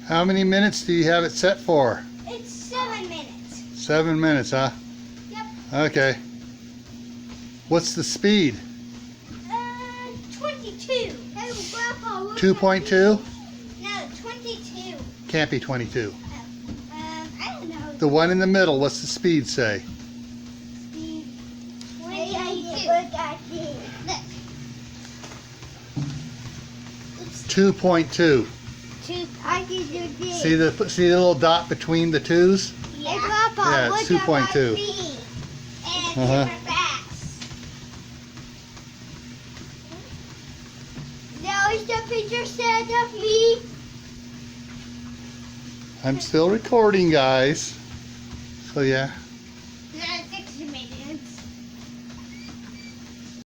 How many minutes do you have it set for? It's 7 minutes. 7 minutes, huh? Yep. Okay. What's the speed? 22. Hey, Grandpa, look 2.2? No, 22. Can't be 22. I don't know. The one in the middle, what's the speed say? Speed 22. Look. 2.2. I can do this. See the little dot between the twos? Yeah. Hey, Grandpa, Yeah, it's 2.2. And it's Uh-huh. super fast. Now is the picture set of me? I'm still recording, guys. So yeah.